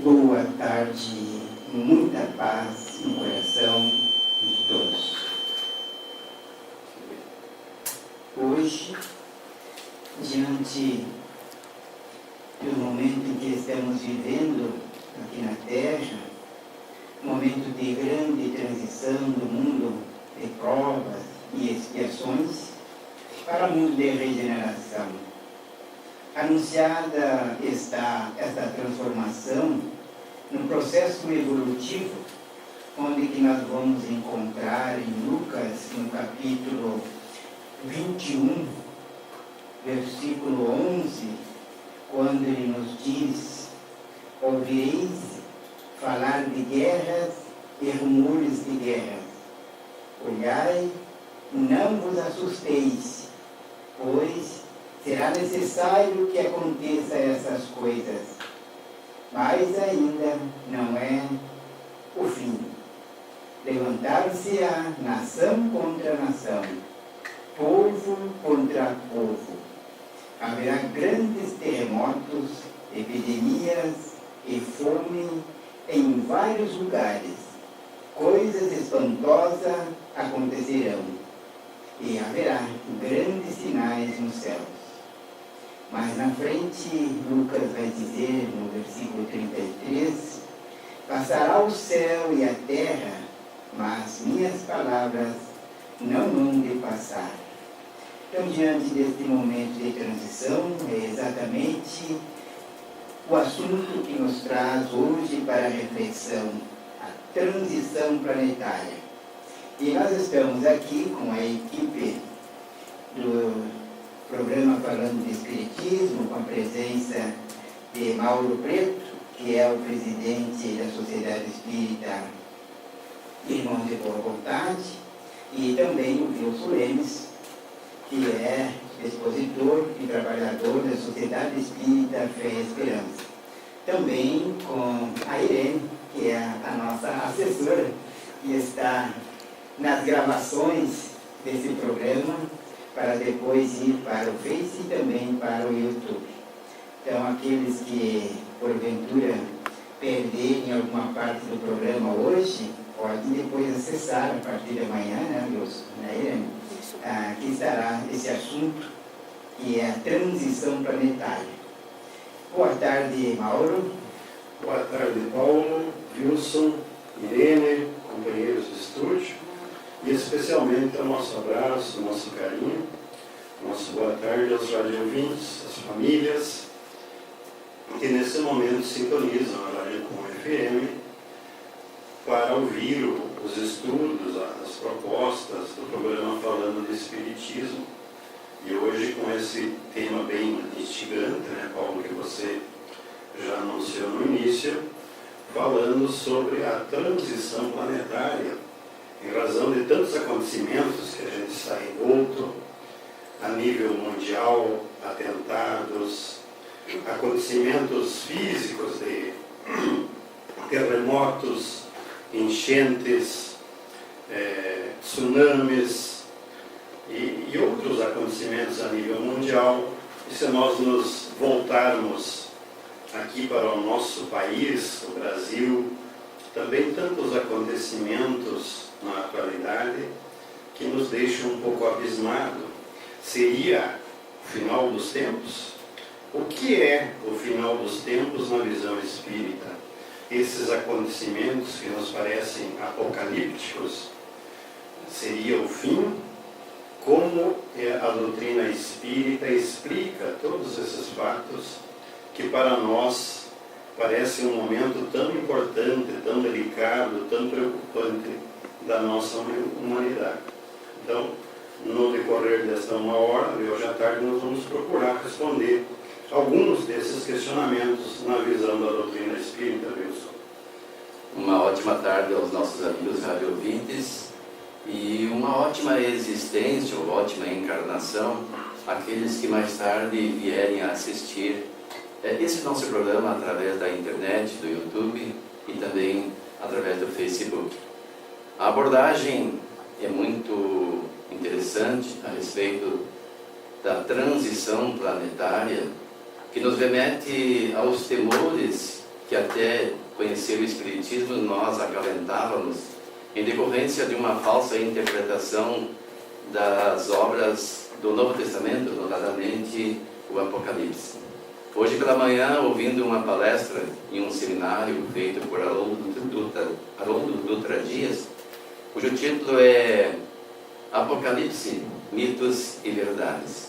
Boa tarde, muita paz no coração de todos. Hoje, diante do momento em que estamos vivendo aqui na Terra, momento de grande transição do mundo de provas e expiações para o mundo de regeneração. Anunciada está esta transformação no processo evolutivo, onde que nós vamos encontrar em Lucas, no capítulo 21, versículo 11, quando ele nos diz: ouvireis falar de guerras e rumores de guerras. Olhai, não vos assusteis, pois será necessário que aconteça essas coisas, mas ainda não é o fim. Levantar-se-á nação contra nação, povo contra povo. Haverá grandes terremotos, epidemias e fome em vários lugares. Coisas espantosas acontecerão e haverá grandes sinais nos céus. Mas na frente, Lucas vai dizer, no versículo 33, passará o céu e a terra, mas minhas palavras não hão de passar. Então, diante deste momento de transição, é exatamente o assunto que nos traz hoje para a reflexão, a transição planetária. E nós estamos aqui com a equipe do programa Falando de Espiritismo, com a presença de Mauro Preto, que é o presidente da Sociedade Espírita Irmãos de Boa Vontade, e também o Wilson Lemes, que é expositor e trabalhador da Sociedade Espírita Fé e Esperança. Também com a Irene, que é a nossa assessora, que está nas gravações desse programa, para depois ir para o Face e também para o YouTube. Então, aqueles que, porventura, perderem alguma parte do programa hoje, podem depois acessar a partir de amanhã, né, Wilson? Aqui estará esse assunto, que é a transição planetária. Boa tarde, Mauro. Boa tarde, Paulo, Wilson, Irene, companheiros do estúdio. E especialmente o nosso abraço, o nosso carinho, nosso boa tarde aos radiovintes, às famílias que nesse momento sintonizam a Rádio Com FM para ouvir os estudos, as propostas do programa Falando de Espiritismo. E hoje com esse tema bem instigante, né, Paulo, que você já anunciou no início, falando sobre a transição planetária, em razão de tantos acontecimentos que a gente está envolto a nível mundial, atentados, acontecimentos físicos de terremotos, enchentes, tsunamis e outros acontecimentos a nível mundial. E se nós nos voltarmos aqui para o nosso país, o Brasil, também tantos acontecimentos na atualidade que nos deixam um pouco abismado. Seria o final dos tempos? O que é o final dos tempos na visão espírita? Esses acontecimentos que nos parecem apocalípticos, seria o fim? Como a doutrina espírita explica todos esses fatos que para nós parece um momento tão importante, tão delicado, tão preocupante da nossa humanidade. Então, no decorrer desta uma hora, de hoje à tarde, nós vamos procurar responder alguns desses questionamentos na visão da doutrina espírita, Wilson. Uma ótima tarde aos nossos amigos radiovintes e uma ótima existência, ou ótima encarnação, àqueles que mais tarde vierem a assistir esse nosso programa através da internet, do YouTube e também através do Facebook. A abordagem é muito interessante a respeito da transição planetária, que nos remete aos temores que até conhecer o Espiritismo nós acalentávamos em decorrência de uma falsa interpretação das obras do Novo Testamento, notadamente o Apocalipse. Hoje pela manhã, ouvindo uma palestra em um seminário feito por Haroldo Dutra Dias, cujo título é Apocalipse, Mitos e Verdades.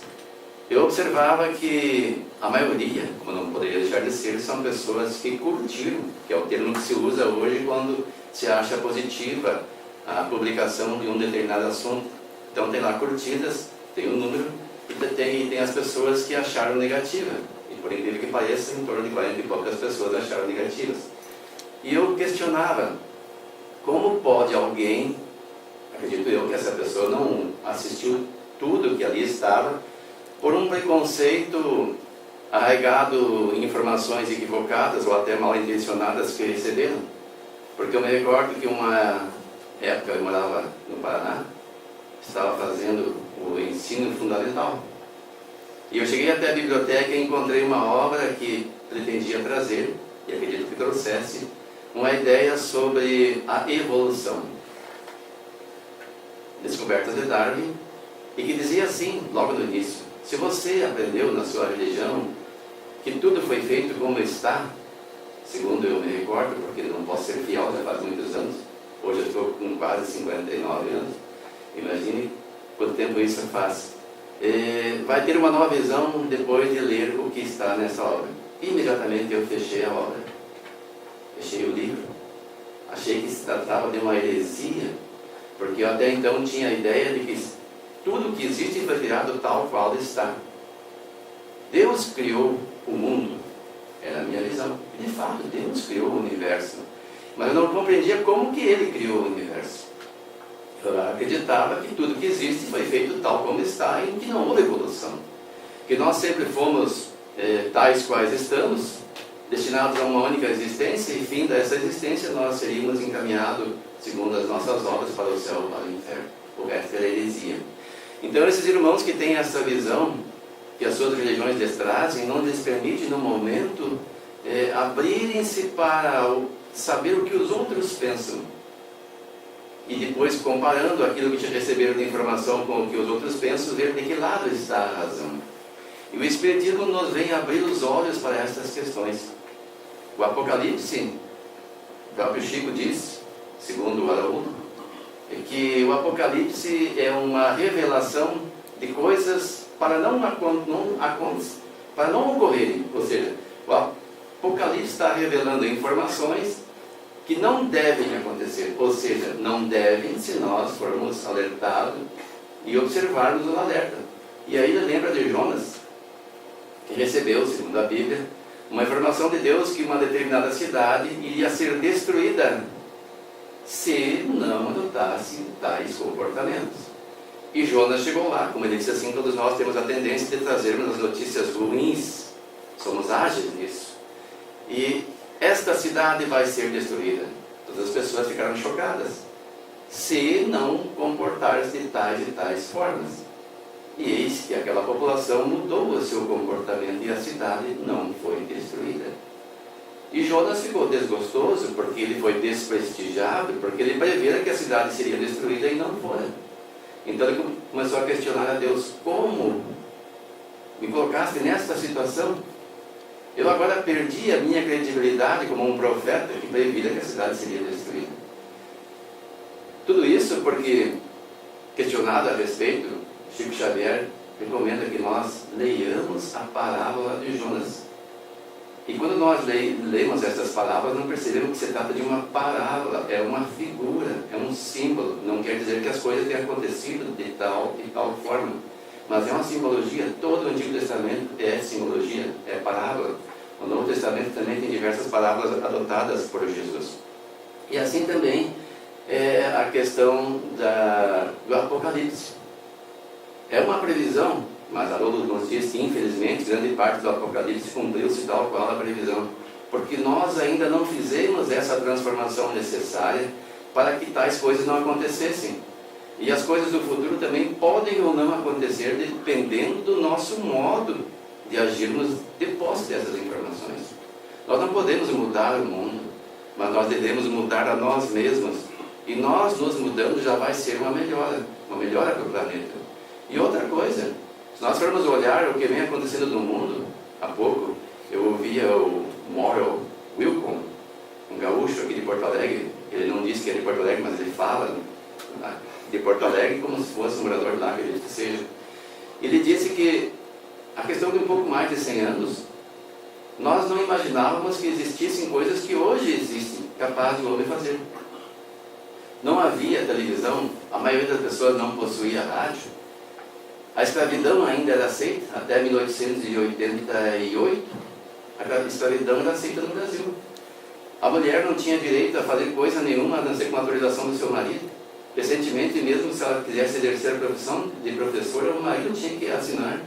Eu observava que a maioria, como não poderia deixar de ser, são pessoas que curtiram, que é o termo que se usa hoje quando se acha positiva a publicação de um determinado assunto. Então tem lá curtidas, tem um número, e tem as pessoas que acharam negativa. E por incrível que pareça, em torno de 40 e poucas pessoas acharam negativas. E eu questionava, como pode alguém, acredito eu que essa pessoa não assistiu tudo que ali estava, por um preconceito arraigado em informações equivocadas ou até mal intencionadas que receberam. Porque eu me recordo que uma época eu morava no Paraná, estava fazendo o ensino fundamental. E eu cheguei até a biblioteca e encontrei uma obra que pretendia trazer, e acredito que trouxesse, uma ideia sobre a evolução. Descobertas de Darwin, e que dizia assim, logo no início: se você aprendeu na sua religião que tudo foi feito como está, segundo eu me recordo, porque não posso ser fiel, já faz muitos anos, hoje eu estou com quase 59 anos, imagine quanto tempo isso faz. Vai ter uma nova visão depois de ler o que está nessa obra. Imediatamente eu fechei a obra, fechei o livro, achei que se tratava de uma heresia, porque eu até então tinha a ideia de que tudo que existe foi criado tal qual está. Deus criou o mundo, era a minha visão. De fato, Deus criou o universo, mas eu não compreendia como que Ele criou o universo. Eu acreditava que tudo que existe foi feito tal como está e que não houve evolução. Que nós sempre fomos tais quais estamos, destinados a uma única existência, e fim dessa existência nós seríamos encaminhados, segundo as nossas obras, para o céu ou para o inferno. O resto era heresia. Então esses irmãos que têm essa visão, que as suas religiões lhes trazem, não lhes permite no momento abrirem-se para saber o que os outros pensam. E depois, comparando aquilo que te receberam de informação com o que os outros pensam, ver de que lado está a razão. E o Espiritismo nos vem abrir os olhos para estas questões. O Apocalipse, o próprio Chico diz, segundo o Haroldo, é que o Apocalipse é uma revelação de coisas para não ocorrerem. Ou seja, o Apocalipse está revelando informações que não devem acontecer, ou seja, não devem se nós formos alertados e observarmos o alerta. E aí ele lembra de Jonas, que recebeu, segundo a Bíblia, uma informação de Deus que uma determinada cidade iria ser destruída se não adotasse tais comportamentos. E Jonas chegou lá, como ele disse assim, todos nós temos a tendência de trazermos as notícias ruins, somos ágeis nisso. E esta cidade vai ser destruída. Todas as pessoas ficaram chocadas, se não comportar-se de tais e tais formas. E eis que aquela população mudou o seu comportamento e a cidade não foi destruída. E Jonas ficou desgostoso porque ele foi desprestigiado, porque ele prevera que a cidade seria destruída e não foi. Então ele começou a questionar a Deus: como me colocaste nesta situação? Eu agora perdi a minha credibilidade como um profeta que previra que a cidade seria destruída. Tudo isso porque, questionado a respeito, Chico Xavier recomenda que nós leiamos a parábola de Jonas. E quando nós lemos essas palavras, não percebemos que se trata de uma parábola, é uma figura, é um símbolo. Não quer dizer que as coisas tenham acontecido de tal e tal forma, mas é uma simbologia. Todo o Antigo Testamento é simbologia, é parábola. O Novo Testamento também tem diversas parábolas adotadas por Jesus. E assim também é a questão do Apocalipse. É uma previsão, mas Haroldo nos diz que, infelizmente, grande parte do Apocalipse cumpriu-se tal qual a previsão, porque nós ainda não fizemos essa transformação necessária para que tais coisas não acontecessem. E as coisas do futuro também podem ou não acontecer, dependendo do nosso modo de agirmos depois dessas informações. Nós não podemos mudar o mundo, mas nós devemos mudar a nós mesmos. E nós nos mudando já vai ser uma melhora para o planeta. E outra coisa, se nós formos olhar o que vem acontecendo no mundo, há pouco eu ouvia o Moral Wilcon, um gaúcho aqui de Porto Alegre. Ele não disse que é de Porto Alegre, mas ele fala de Porto Alegre como se fosse um morador de lá, acredito que seja. Ele disse que a questão de um pouco mais de 100 anos, nós não imaginávamos que existissem coisas que hoje existem, capazes de o homem fazer. Não havia televisão, a maioria das pessoas não possuía rádio. A escravidão ainda era aceita, até 1888, a escravidão era aceita no Brasil. A mulher não tinha direito a fazer coisa nenhuma, a não ser com a autorização do seu marido. Recentemente, mesmo se ela quisesse exercer a profissão de professora, o marido tinha que assinar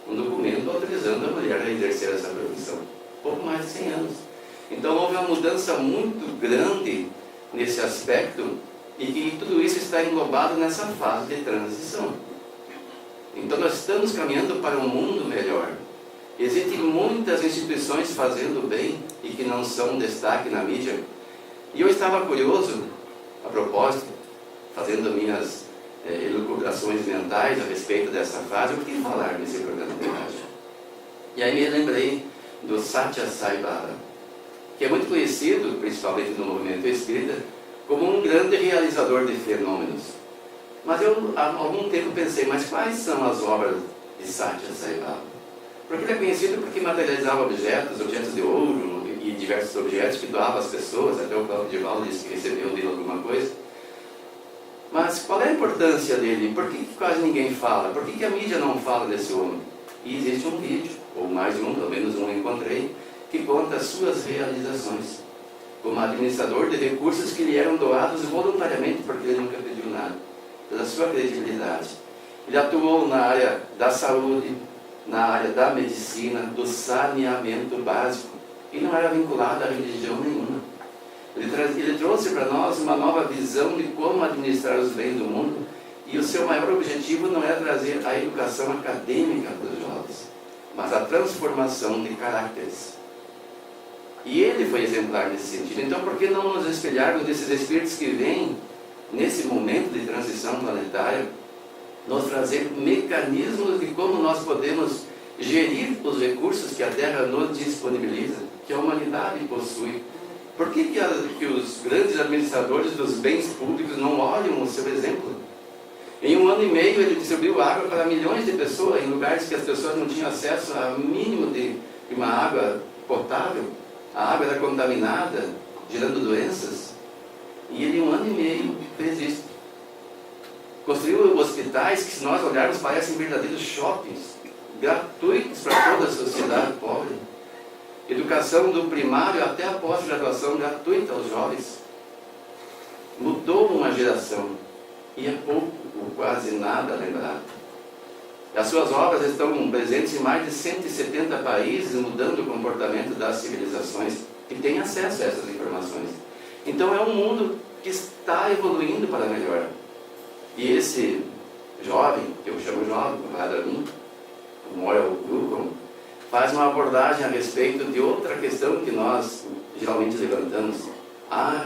um documento autorizando a mulher a exercer essa profissão. Pouco mais de 100 anos. Então houve uma mudança muito grande nesse aspecto e que tudo isso está englobado nessa fase de transição. Então nós estamos caminhando para um mundo melhor. Existem muitas instituições fazendo bem e que não são destaque na mídia. E eu estava curioso, a propósito, fazendo minhas elucubrações mentais a respeito dessa fase, eu queria falar nesse programa de rádio. E aí me lembrei do Satya Sai Baba, que é muito conhecido, principalmente no movimento espírita, como um grande realizador de fenômenos. Mas eu há algum tempo pensei, mas quais são as obras de Satya Sai Baba? Porque ele é conhecido porque materializava objetos de ouro e diversos objetos que doava às pessoas, até o próprio Divaldo disse que recebeu dele alguma coisa. Mas qual é a importância dele? Por que quase ninguém fala? Por que a mídia não fala desse homem? E existe um vídeo, ou mais de um, pelo menos um encontrei, que conta as suas realizações como administrador de recursos que lhe eram doados voluntariamente, porque ele nunca pediu nada, pela sua credibilidade. Ele atuou na área da saúde, na área da medicina, do saneamento básico, e não era vinculado a religião nenhuma. Ele trouxe para nós uma nova visão de como administrar os bens do mundo, e o seu maior objetivo não era trazer a educação acadêmica para os jovens, mas a transformação de caráteres. E ele foi exemplar nesse sentido. Então, por que não nos espelharmos desses espíritos que vêm, nesse momento de transição planetária, nos trazer mecanismos de como nós podemos gerir os recursos que a Terra nos disponibiliza, que a humanidade possui? Por que os grandes administradores dos bens públicos não olham o seu exemplo? Em 1 ano e meio ele distribuiu água para milhões de pessoas, em lugares que as pessoas não tinham acesso ao mínimo de uma água potável. A água era contaminada, gerando doenças. E ele, em 1 ano e meio, fez isso. Construiu hospitais que, se nós olharmos, parecem verdadeiros shoppings, gratuitos para toda a sociedade pobre. Educação do primário até a pós-graduação gratuita aos jovens. Mudou uma geração e é pouco ou quase nada lembrado. As suas obras estão presentes em mais de 170 países, mudando o comportamento das civilizações que têm acesso a essas informações. Então é um mundo que está evoluindo para melhor. E esse jovem, que eu chamo jovem, comparado a mim, o Moral Wilcon, faz uma abordagem a respeito de outra questão que nós geralmente levantamos.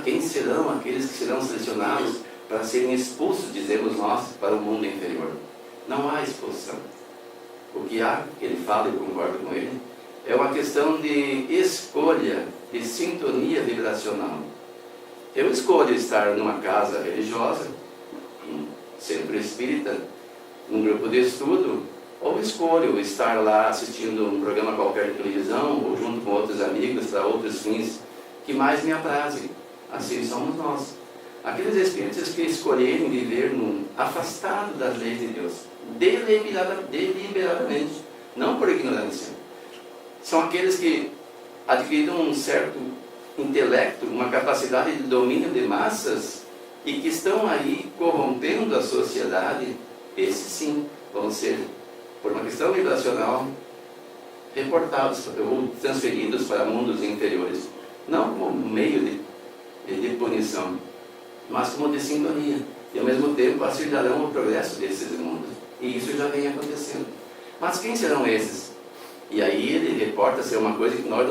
Quem serão aqueles que serão selecionados para serem expulsos, dizemos nós, para o mundo inferior? Não há expulsão. O que há, que ele fala e eu concordo com ele, é uma questão de escolha, de sintonia vibracional. Eu escolho estar numa casa religiosa, um centro espírita, num grupo de estudo, ou escolho estar lá assistindo um programa qualquer de televisão, ou junto com outros amigos para outros fins que mais me aprazem. Assim somos nós. Aqueles espíritos que escolherem viver afastado das leis de Deus, deliberadamente, não por ignorância. São aqueles que adquiriram um certo intelecto, uma capacidade de domínio de massas e que estão aí corrompendo a sociedade. Esses sim vão ser, por uma questão vibracional, reportados ou transferidos para mundos inferiores. Não como meio de punição, mas como de sintonia. E ao mesmo tempo auxiliarão o progresso desses mundos. E isso já vem acontecendo. Mas quem serão esses? E aí ele reporta ser uma coisa que nós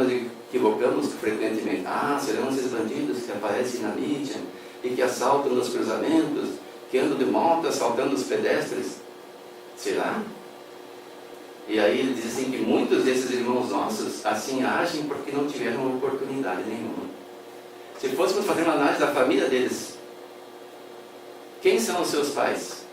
equivocamos frequentemente. Serão esses bandidos que aparecem na mídia e que assaltam nos cruzamentos, que andam de moto assaltando os pedestres. Será? E aí ele diz assim que muitos desses irmãos nossos assim agem porque não tiveram oportunidade nenhuma. Se fôssemos fazer uma análise da família deles, quem são os seus pais?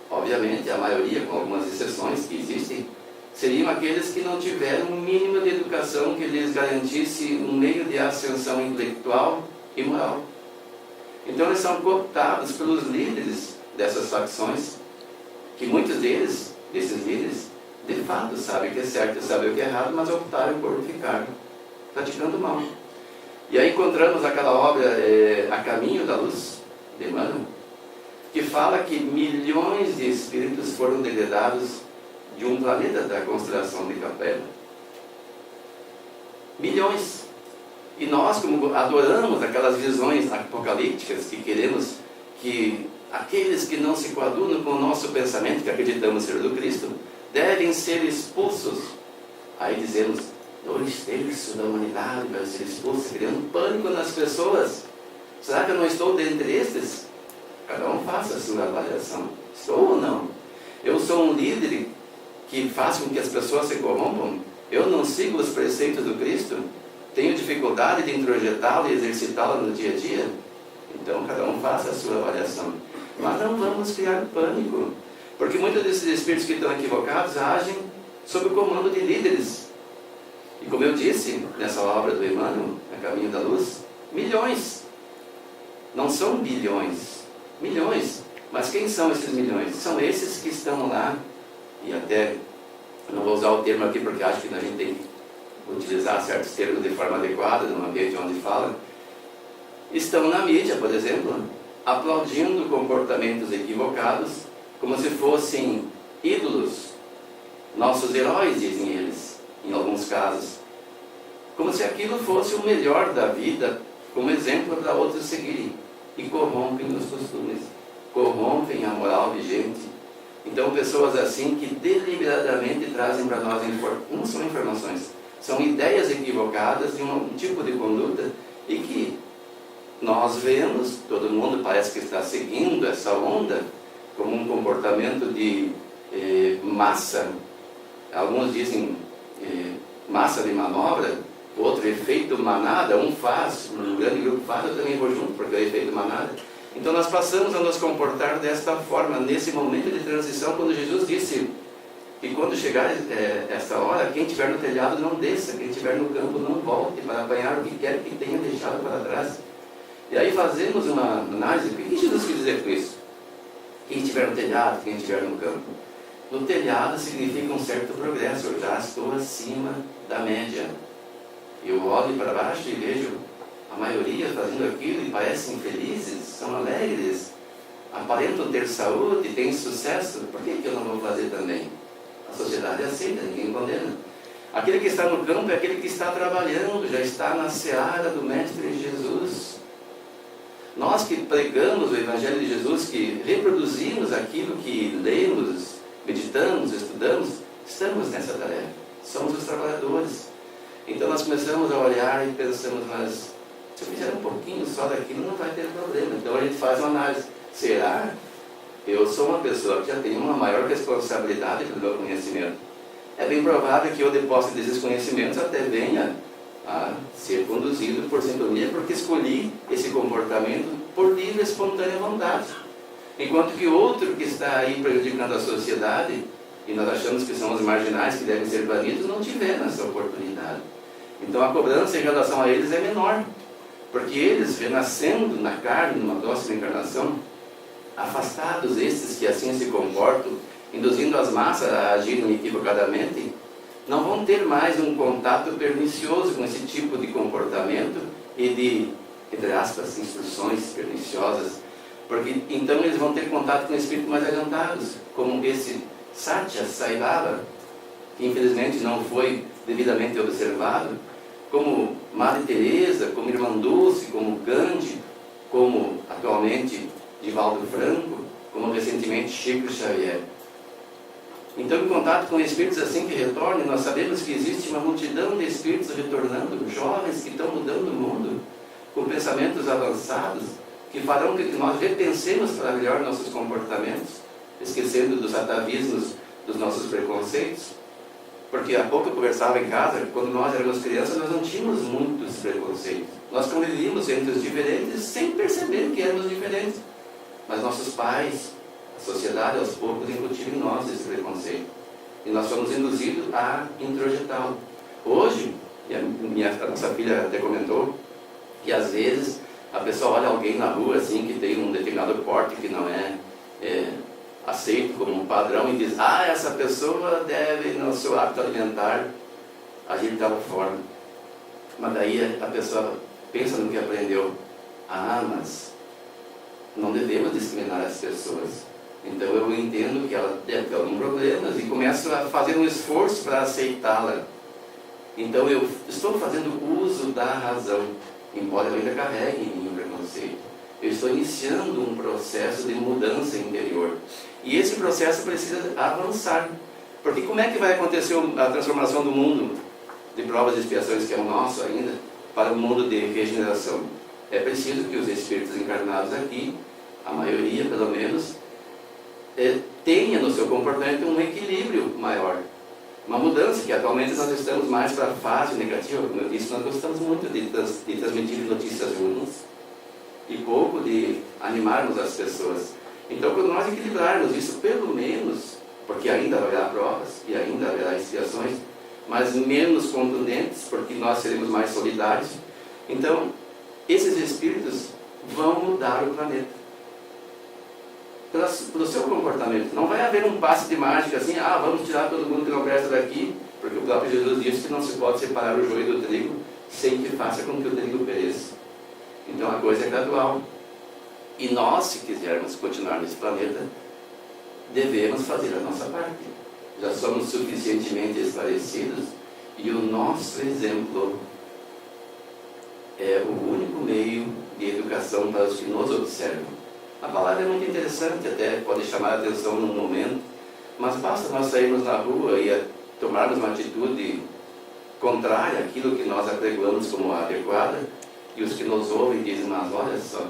Obviamente, a maioria, com algumas exceções que existem, seriam aqueles que não tiveram um mínimo de educação que lhes garantisse um meio de ascensão intelectual e moral. Então eles são cooptados pelos líderes dessas facções, que muitos desses líderes, de fato, sabem o que é certo e sabem o que é errado, mas optaram por ficar praticando mal. E aí encontramos aquela obra, A Caminho da Luz, de Emmanuel, que fala que milhões de espíritos foram degredados de um planeta da constelação de Capela. Milhões. E nós, como adoramos aquelas visões apocalípticas, que queremos que aqueles que não se coadunam com o nosso pensamento, que acreditamos ser do Cristo, devem ser expulsos. Aí dizemos, 2/3 da humanidade vai ser expulso, criando pânico nas pessoas. Será que eu não estou dentre estes? Cada um faça a sua avaliação. Estou ou não? Eu sou um líder que faz com que as pessoas se corrompam? Eu não sigo os preceitos do Cristo? Tenho dificuldade de introjetá-lo e exercitá-lo no dia a dia? Então cada um faça a sua avaliação. Mas não vamos criar pânico, porque muitos desses espíritos que estão equivocados agem sob o comando de líderes. E como eu disse nessa obra do Emmanuel, A Caminho da Luz, milhões. Não são bilhões, milhões. Mas quem são esses milhões? São esses que estão lá, e até, não vou usar o termo aqui porque acho que a gente tem que utilizar certos termos de forma adequada, no ambiente onde fala, estão na mídia, por exemplo, aplaudindo comportamentos equivocados, como se fossem ídolos, nossos heróis, dizem eles, em alguns casos, como se aquilo fosse o melhor da vida, como exemplo para outros seguirem, e corrompem os costumes, corrompem a moral vigente. Então pessoas assim que deliberadamente trazem para nós, não são informações, são ideias equivocadas de um tipo de conduta, e que nós vemos, todo mundo parece que está seguindo essa onda, como um comportamento de massa. Alguns dizem massa de manobra, outro efeito manada, um faz, um grande grupo faz, eu também vou junto, porque é efeito manada. Então nós passamos a nos comportar desta forma, nesse momento de transição, quando Jesus disse que quando chegar essa hora, quem estiver no telhado não desça, quem estiver no campo não volte para apanhar o que quer que tenha deixado para trás. E aí fazemos uma análise, o que Jesus quis dizer com isso? Quem estiver no telhado, quem estiver no campo. No telhado significa um certo progresso, eu já estou acima da média. Eu olho para baixo e vejo a maioria fazendo aquilo e parecem felizes, são alegres, aparentam ter saúde, têm sucesso, por que eu não vou fazer também? A sociedade aceita, ninguém condena. Aquele que está no campo é aquele que está trabalhando, já está na seara do Mestre Jesus. Nós que pregamos o Evangelho de Jesus, que reproduzimos aquilo que lemos, meditamos, estudamos, estamos nessa tarefa. Somos os trabalhadores. Então nós começamos a olhar e pensamos, mas se eu fizer um pouquinho só daquilo, não vai ter problema. Então a gente faz uma análise. Será? Eu sou uma pessoa que já tem uma maior responsabilidade pelo meu conhecimento. É bem provável que eu, de posse desses conhecimentos, até venha a ser conduzido por sintonia, porque escolhi esse comportamento por livre e espontânea vontade. Enquanto que outro que está aí prejudicando a sociedade, e nós achamos que são os marginais que devem ser banidos, não tiveram essa oportunidade. Então a cobrança em relação a eles é menor, porque eles, renascendo na carne, numa próxima encarnação, afastados esses que assim se comportam, induzindo as massas a agirem equivocadamente, não vão ter mais um contato pernicioso com esse tipo de comportamento e de, entre aspas, instruções perniciosas, porque então eles vão ter contato com espíritos mais adiantados, como esse Satya Sai Baba, que infelizmente não foi devidamente observado, como Madre Teresa, como Irmã Dulce, como Gandhi, como atualmente Divaldo Franco, como recentemente Chico Xavier. Então, em contato com espíritos assim que retornem, nós sabemos que existe uma multidão de espíritos retornando, jovens que estão mudando o mundo, com pensamentos avançados, que farão que nós repensemos para melhor nossos comportamentos, esquecendo dos atavismos, dos nossos preconceitos. Porque há pouco eu conversava em casa, quando nós éramos crianças, nós não tínhamos muitos preconceitos. Nós convivíamos entre os diferentes sem perceber que éramos diferentes. Mas nossos pais, a sociedade, aos poucos, incutiram em nós esse preconceito. E nós fomos induzidos a introjetá-lo. Hoje, a nossa filha até comentou, que às vezes a pessoa olha alguém na rua assim, que tem um determinado porte que não é aceito como um padrão e diz: essa pessoa deve, no seu hábito alimentar, agir de tal forma. Mas daí a pessoa pensa no que aprendeu. Mas não devemos discriminar as pessoas. Então eu entendo que ela deve ter algum problema e começo a fazer um esforço para aceitá-la. Então eu estou fazendo uso da razão, embora eu ainda carregue em mim o preconceito. Eu estou iniciando um processo de mudança interior. E esse processo precisa avançar. Porque como é que vai acontecer a transformação do mundo de provas e expiações, que é o nosso ainda, para um mundo de regeneração? É preciso que os espíritos encarnados aqui, a maioria pelo menos, tenha no seu comportamento um equilíbrio maior. Uma mudança, que atualmente nós estamos mais para a fase negativa. Como eu disse, nós gostamos muito de transmitir notícias ruins e pouco de animarmos as pessoas. Então, quando nós equilibrarmos isso, pelo menos, porque ainda haverá provas e ainda haverá expiações, mas menos contundentes, porque nós seremos mais solidários. Então, esses espíritos vão mudar o planeta. Pelo seu comportamento. Não vai haver um passe de mágica assim: vamos tirar todo mundo que não presta daqui, porque o próprio Jesus disse que não se pode separar o joio do trigo sem que faça com que o trigo pereça. Então a coisa é gradual. E nós, se quisermos continuar nesse planeta, devemos fazer a nossa parte. Já somos suficientemente esclarecidos e o nosso exemplo é o único meio de educação para os que nos observam. A palavra é muito interessante, até pode chamar a atenção num momento, mas basta nós sairmos na rua e tomarmos uma atitude contrária àquilo que nós apregoamos como adequada, e os que nos ouvem dizem: mas olha só,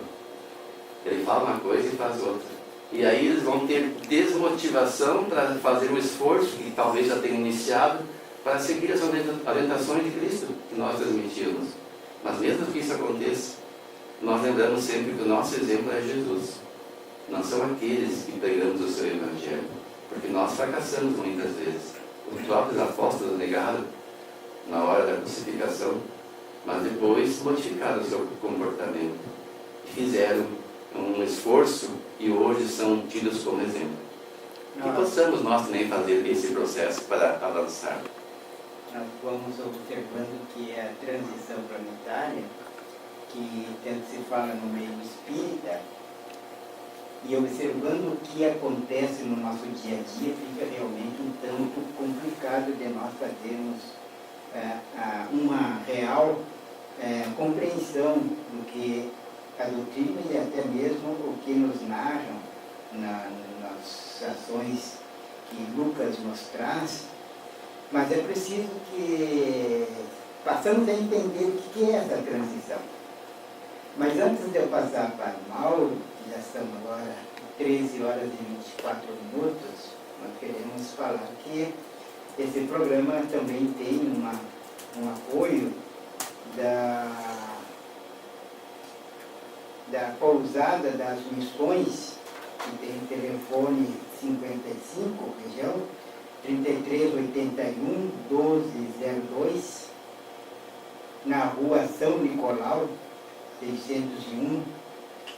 ele fala uma coisa e faz outra. E aí eles vão ter desmotivação para fazer o esforço que talvez já tenham iniciado para seguir as orientações de Cristo que nós transmitimos. Mas mesmo que isso aconteça, nós lembramos sempre que o nosso exemplo é Jesus. Não são aqueles que pregamos o seu Evangelho, porque nós fracassamos muitas vezes. Os próprios apóstolos negaram na hora da crucificação, mas depois modificaram o seu comportamento. Fizeram um esforço e hoje são tidos como exemplo. Que possamos nós também fazer esse processo para avançar. Nós vamos observando que a transição planetária, que tanto se fala no meio espírita, e observando o que acontece no nosso dia a dia, fica realmente um tanto complicado de nós fazermos uma real compreensão do que a doutrina e até mesmo o que nos narram nas ações que Lucas nos traz. Mas é preciso que passamos a entender o que é essa transição. Mas antes de eu passar para o Mauro, que já estamos agora 13 horas e 24 minutos, nós queremos falar que esse programa também tem um apoio da Pousada das Missões, que tem o telefone 55, região 3381 1202, na rua São Nicolau 601,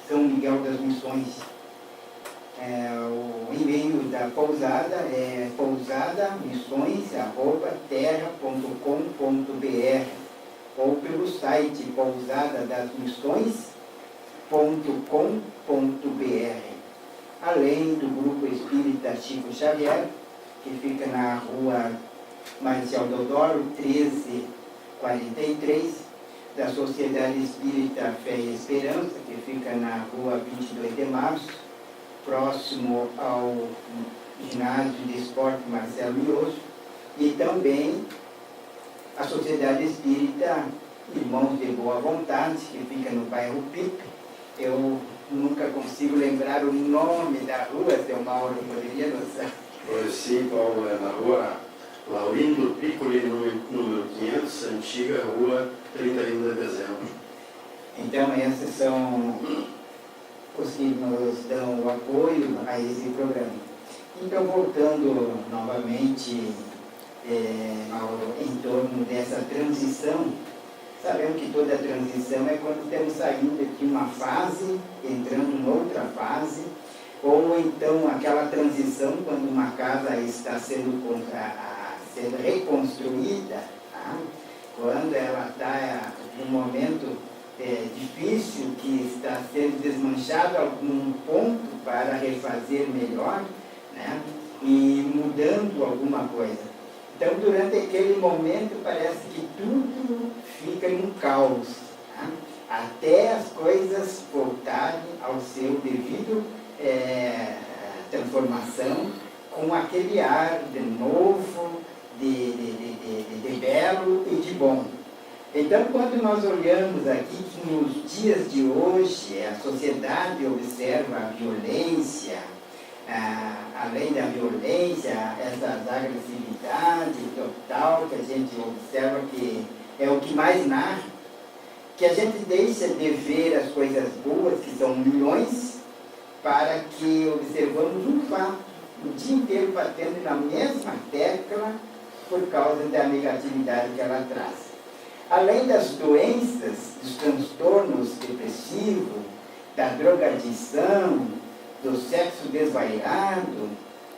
São Miguel das Missões. O e-mail da Pousada é pousadamissões@terra.com.br ou pelo site pousadadasmissões.com.br, além do Grupo Espírita Chico Xavier, que fica na rua Marcial Deodoro 1343, da Sociedade Espírita Fé e Esperança, que fica na rua 22 de Março, próximo ao ginásio ginásio de esporte Marcelo Mioso, e também a Sociedade Espírita Irmãos de Boa Vontade, que fica no bairro Pipe. Eu nunca consigo lembrar o nome da rua, seu Mauro poderia nos... Pois sim, Paulo, é na rua Laurindo Piccoli, número 500, antiga rua 31 de dezembro. Então, esses são os que nos dão o apoio a esse programa. Então, voltando novamente, Mauro, em torno dessa transição, sabemos que toda transição é quando estamos saindo de uma fase, entrando em outra fase, ou então aquela transição quando uma casa está sendo reconstruída, tá? Quando ela está num momento difícil, que está sendo desmanchado algum ponto para refazer melhor, né? E mudando alguma coisa. Então, durante aquele momento, parece que tudo fica em um caos, tá? Até as coisas voltarem ao seu devido transformação, com aquele ar de novo, de belo e de bom. Então, quando nós olhamos aqui que nos dias de hoje a sociedade observa a violência, além da violência, essa agressividade total que a gente observa que é o que mais narra, que a gente deixa de ver as coisas boas, que são milhões, para que observamos um fato, o dia inteiro batendo na mesma tecla por causa da negatividade que ela traz. Além das doenças, dos transtornos depressivos, da drogadição, do sexo desvairado,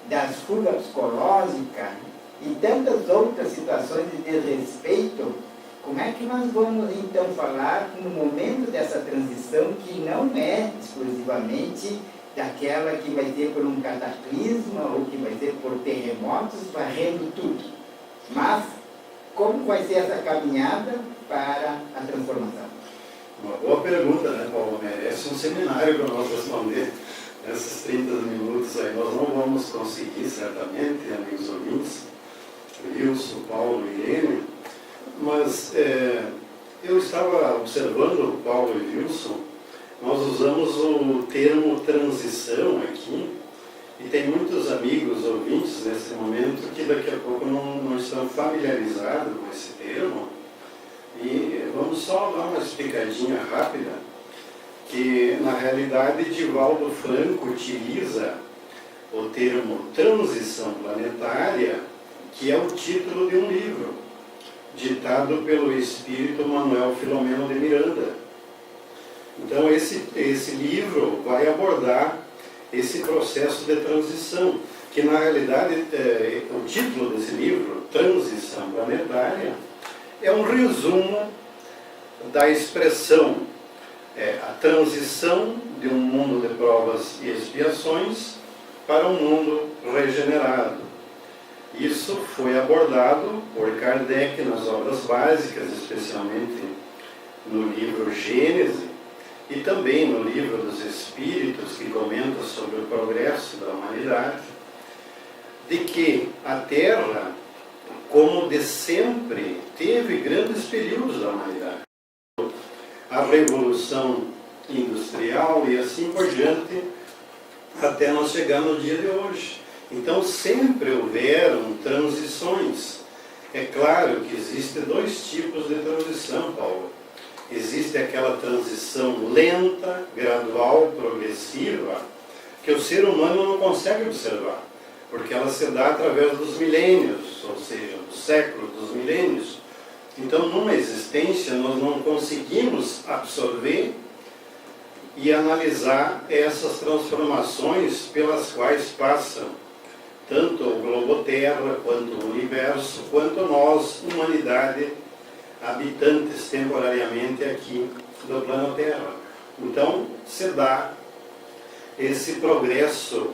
das fugas psicológicas e tantas outras situações de desrespeito, como é que nós vamos então falar no momento dessa transição que não é exclusivamente daquela que vai ser por um cataclisma ou que vai ser por terremotos varrendo tudo, mas como vai ser essa caminhada para a transformação? Uma boa pergunta, né, Paulo? Merece um seminário para nós responder. Nesses 30 minutos aí nós não vamos conseguir, certamente, amigos ouvintes, Wilson, Paulo e Irene, mas eu estava observando Paulo e Wilson, nós usamos o termo transição aqui, e tem muitos amigos ouvintes nesse momento que daqui a pouco não estão familiarizados com esse termo, e vamos só dar uma explicadinha rápida, que na realidade Divaldo Franco utiliza o termo transição planetária, que é o título de um livro, ditado pelo espírito Manuel Filomeno de Miranda. Então esse livro vai abordar esse processo de transição, que na realidade o título desse livro, Transição Planetária, é um resumo da expressão a transição de um mundo de provas e expiações para um mundo regenerado. Isso foi abordado por Kardec nas obras básicas, especialmente no livro Gênese, e também no livro dos Espíritos, que comenta sobre o progresso da humanidade, de que a Terra, como de sempre, teve grandes períodos da humanidade. A Revolução Industrial e assim por diante, até nós chegar no dia de hoje. Então sempre houveram transições. É claro que existem dois tipos de transição, Paulo. Existe aquela transição lenta, gradual, progressiva, que o ser humano não consegue observar, porque ela se dá através dos milênios, ou seja, dos séculos, dos milênios. Então, numa existência, nós não conseguimos absorver e analisar essas transformações pelas quais passam tanto o globo Terra, quanto o universo, quanto nós, humanidade, habitantes temporariamente aqui do plano Terra. Então, se dá esse progresso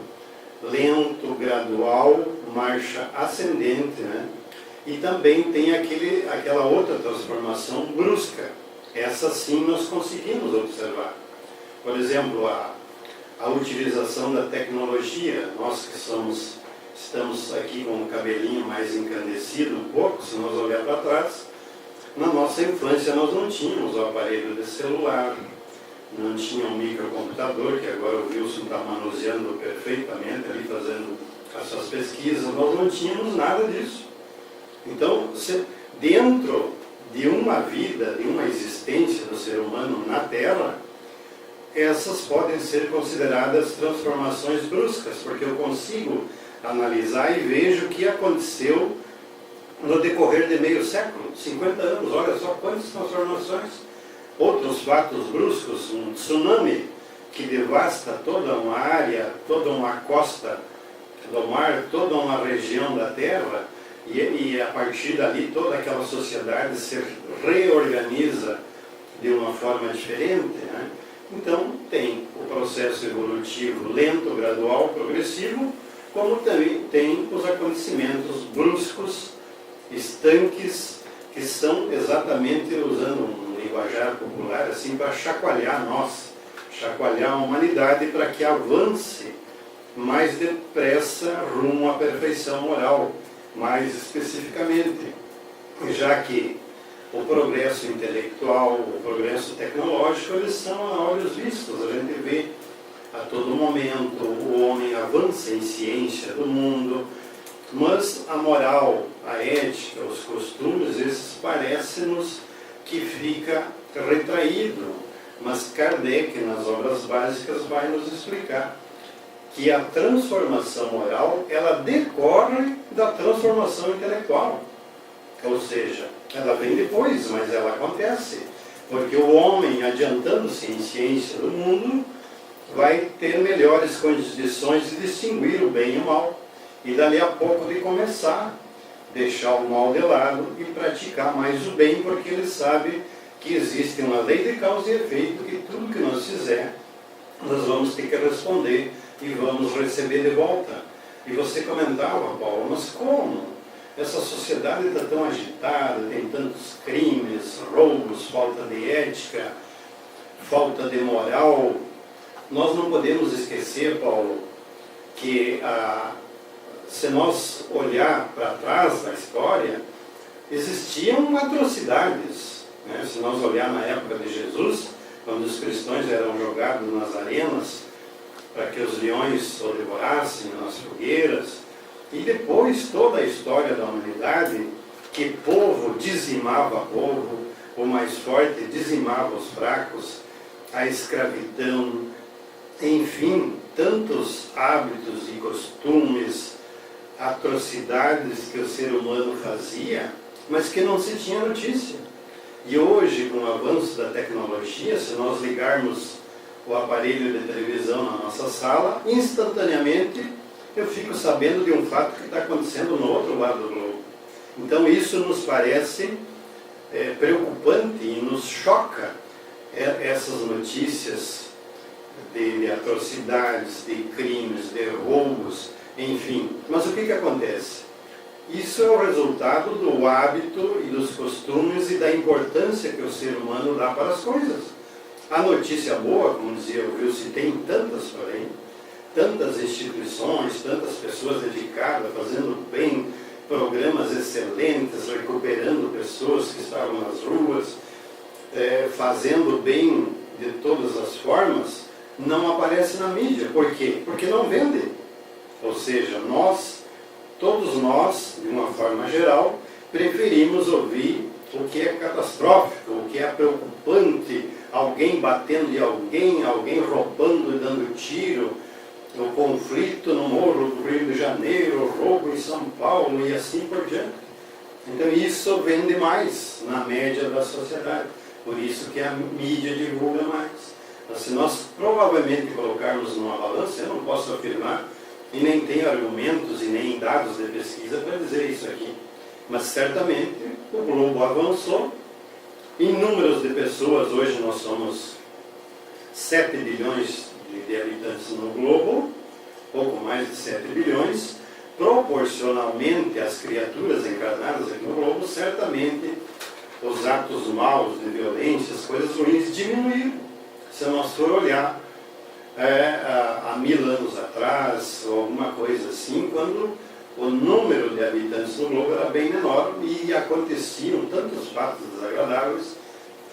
lento, gradual, marcha ascendente, né? E também tem aquela outra transformação brusca. Essa sim nós conseguimos observar. Por exemplo, a utilização da tecnologia. Nós que estamos aqui com o cabelinho mais encandecido um pouco, se nós olhar para trás, na nossa infância nós não tínhamos o aparelho de celular, não tinha um microcomputador, que agora o Wilson está manuseando perfeitamente ali, fazendo as suas pesquisas, nós não tínhamos nada disso. Então, dentro de uma vida, de uma existência do ser humano na Terra, essas podem ser consideradas transformações bruscas, porque eu consigo analisar e vejo o que aconteceu no decorrer de meio século, 50 anos, olha só quantas transformações. Outros fatos bruscos, um tsunami que devasta toda uma área, toda uma costa do mar, toda uma região da Terra, e a partir dali toda aquela sociedade se reorganiza de uma forma diferente, né? Então tem o processo evolutivo lento, gradual, progressivo, como também tem os acontecimentos bruscos, estanques, que são exatamente, usando um linguajar popular, assim, para chacoalhar nós, chacoalhar a humanidade para que avance mais depressa rumo à perfeição moral, mais especificamente, já que o progresso intelectual, o progresso tecnológico, eles são a olhos vistos. A gente vê a todo momento o homem avança em ciência do mundo, mas a moral, a ética, os costumes, esses parece-nos que fica retraído. Mas Kardec, nas obras básicas, vai nos explicar que a transformação moral, ela decorre da transformação intelectual. Ou seja, ela vem depois, mas ela acontece. Porque o homem, adiantando-se em ciência do mundo, vai ter melhores condições de distinguir o bem e o mal. E dali a pouco de começar a deixar o mal de lado e praticar mais o bem, porque ele sabe que existe uma lei de causa e efeito, que tudo que nós fizer, nós vamos ter que responder e vamos receber de volta. E você comentava, Paulo, mas como? Essa sociedade está tão agitada, tem tantos crimes, roubos, falta de ética, falta de moral. Nós não podemos esquecer, Paulo, que se nós olhar para trás da história, existiam atrocidades, né? Se nós olhar na época de Jesus, quando os cristãos eram jogados nas arenas para que os leões o devorassem nas fogueiras, e depois toda a história da humanidade, que povo dizimava povo, o mais forte dizimava os fracos, a escravidão, enfim, tantos hábitos e costumes, atrocidades que o ser humano fazia, mas que não se tinha notícia. E hoje, com o avanço da tecnologia, se nós ligarmos o aparelho de televisão na nossa sala, instantaneamente eu fico sabendo de um fato que está acontecendo no outro lado do globo. Então isso nos parece preocupante e nos choca, essas notícias de atrocidades, de crimes, de roubos, enfim. Mas o que acontece? Isso é o resultado do hábito e dos costumes e da importância que o ser humano dá para as coisas. A notícia boa, como dizia o Wilson, tem tantas por aí, tantas instituições, tantas pessoas dedicadas, fazendo bem, programas excelentes, recuperando pessoas que estavam nas ruas, fazendo bem de todas as formas, não aparece na mídia. Por quê? Porque não vende. Ou seja, todos nós, de uma forma geral, preferimos ouvir o que é catastrófico, o que é preocupante, alguém batendo em alguém, alguém roubando e dando tiro, o conflito no Morro do Rio de Janeiro, o roubo em São Paulo e assim por diante. Então isso vende mais na média da sociedade, por isso que a mídia divulga mais. Mas se nós provavelmente colocarmos numa balança, eu não posso afirmar, e nem tenho argumentos e nem dados de pesquisa para dizer isso aqui, mas certamente o globo avançou, em números de pessoas, hoje nós somos 7 bilhões de habitantes no globo, pouco mais de 7 bilhões, proporcionalmente às criaturas encarnadas aqui no globo, certamente os atos maus de violência, as coisas ruins diminuíram. Se nós for olhar há 1000 anos atrás, ou alguma coisa assim, quando o número de habitantes no globo era bem menor e aconteciam tantos fatos desagradáveis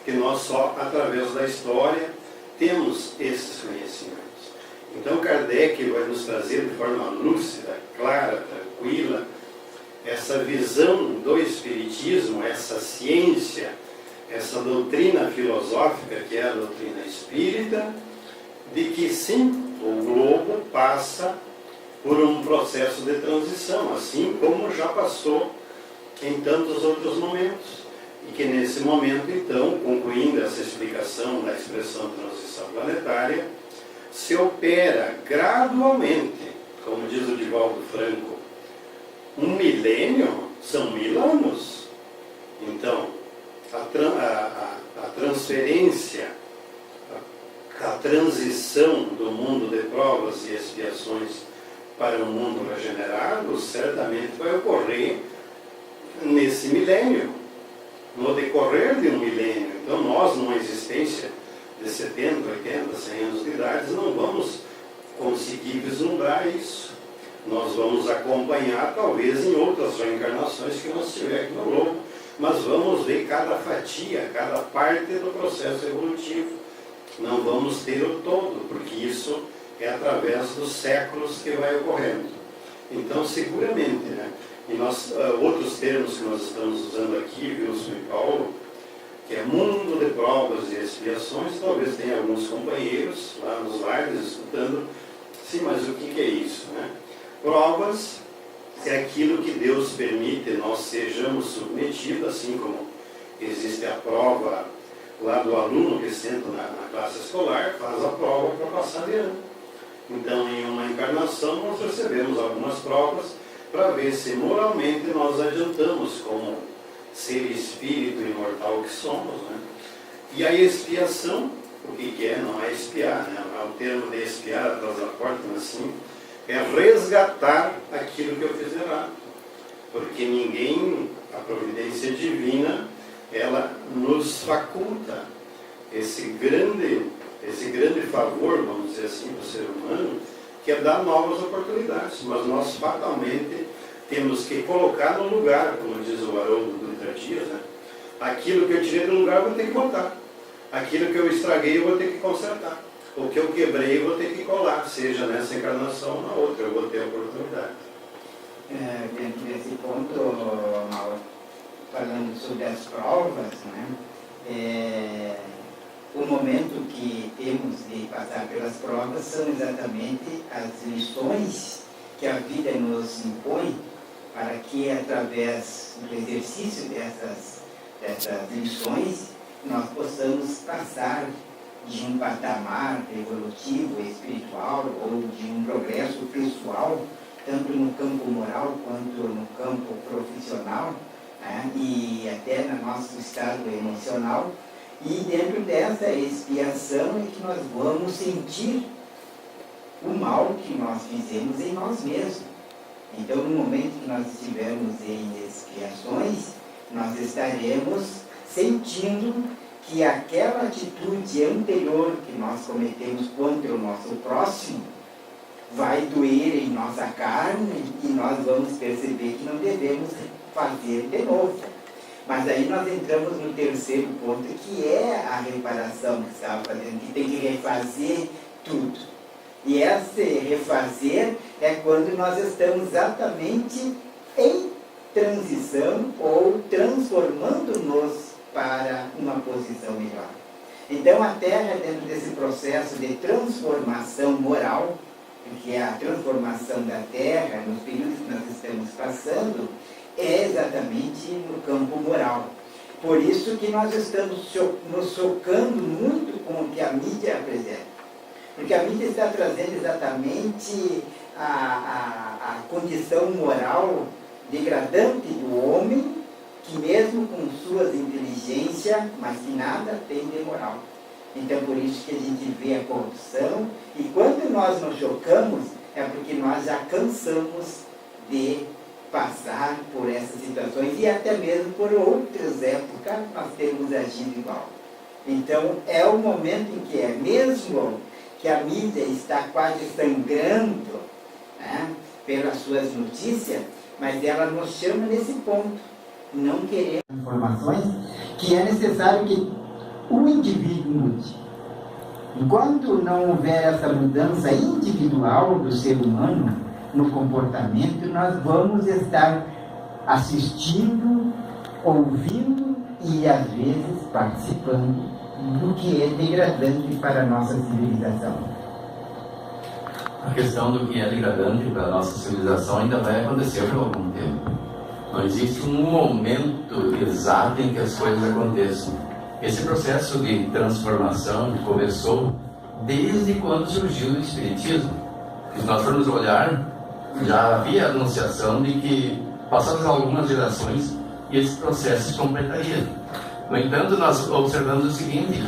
que nós só através da história temos esses conhecimentos. Então Kardec vai nos trazer de forma lúcida, clara, tranquila, essa visão do Espiritismo, essa ciência, essa doutrina filosófica que é a doutrina espírita, de que sim, o globo passa por um processo de transição, assim como já passou em tantos outros momentos. E que nesse momento, então, concluindo essa explicação da expressão transição planetária, se opera gradualmente, como diz o Divaldo Franco, 1 milênio são 1000 anos. Então, a transferência, a transição do mundo de provas e expiações para um mundo regenerado, certamente vai ocorrer nesse milênio, no decorrer de um milênio. Então nós, numa existência de 70, 80, 100 anos de idade, não vamos conseguir vislumbrar isso. Nós vamos acompanhar, talvez, em outras reencarnações que nós tivermos aqui no globo, mas vamos ver cada fatia, cada parte do processo evolutivo. Não vamos ter o todo, porque isso é através dos séculos que vai ocorrendo. Então, seguramente, né? E nós, outros termos que nós estamos usando aqui, Wilson e Paulo, que é mundo de provas e expiações, talvez tenha alguns companheiros lá nos lares escutando, sim, mas o que é isso, né? Provas é aquilo que Deus permite nós sejamos submetidos, assim como existe a prova lá do aluno que senta na classe escolar, faz a prova para passar de ano. Então, em uma encarnação, nós recebemos algumas provas para ver se moralmente nós adiantamos como ser espírito imortal que somos, né? E a expiação, o que é? Não é espiar, né? O termo de espiar atrás da porta, mas sim, é resgatar aquilo que eu fiz errado. Porque ninguém, a providência divina, ela nos faculta esse grande favor, vamos dizer assim, para o ser humano, que é dar novas oportunidades. Mas nós fatalmente temos que colocar no lugar, como diz o Haroldo Dutra Dias, né? Aquilo que eu tirei do lugar eu vou ter que botar. Aquilo que eu estraguei eu vou ter que consertar. O que eu quebrei eu vou ter que colar, seja nessa encarnação ou na outra, eu vou ter a oportunidade. Dentro desse ponto, Mauro, falando sobre as provas, né? O momento que temos de passar pelas provas são exatamente as lições que a vida nos impõe para que, através do exercício dessas lições, nós possamos passar de um patamar evolutivo, espiritual, ou de um progresso pessoal, tanto no campo moral quanto no campo profissional, né? E até no nosso estado emocional. E dentro dessa expiação é que nós vamos sentir o mal que nós fizemos em nós mesmos. Então, no momento que nós estivermos em expiações, nós estaremos sentindo que aquela atitude anterior que nós cometemos contra o nosso próximo vai doer em nossa carne e nós vamos perceber que não devemos fazer de novo. Mas aí nós entramos no terceiro ponto, que é a reparação que estava fazendo, que tem que refazer tudo. E esse refazer é quando nós estamos exatamente em transição ou transformando-nos para uma posição melhor. Então a Terra, dentro desse processo de transformação moral, que é a transformação da Terra, nos períodos que nós estamos passando, é exatamente no campo moral. Por isso que nós estamos nos chocando muito com o que a mídia apresenta. Porque a mídia está trazendo exatamente a condição moral degradante do homem, que mesmo com suas inteligências, mas que nada tem de moral. Então, por isso que a gente vê a corrupção, e quando nós nos chocamos, é porque nós já cansamos de passar por essas situações, e até mesmo por outras épocas nós temos agido igual. Então, é o momento em que mesmo que a mídia está quase sangrando, né? pelas suas notícias, mas ela nos chama nesse ponto. Não queremos informações que é necessário que o indivíduo mude. Enquanto não houver essa mudança individual do ser humano no comportamento, nós vamos estar assistindo, ouvindo e às vezes participando do que é degradante para a nossa civilização. A questão do que é degradante para a nossa civilização ainda vai acontecer por algum tempo. Não existe um momento exato em que as coisas aconteçam. Esse processo de transformação começou desde quando surgiu o Espiritismo. Se nós formos olhar, já havia a anunciação de que, passadas algumas gerações, esse processo se completaria. No entanto, nós observamos o seguinte: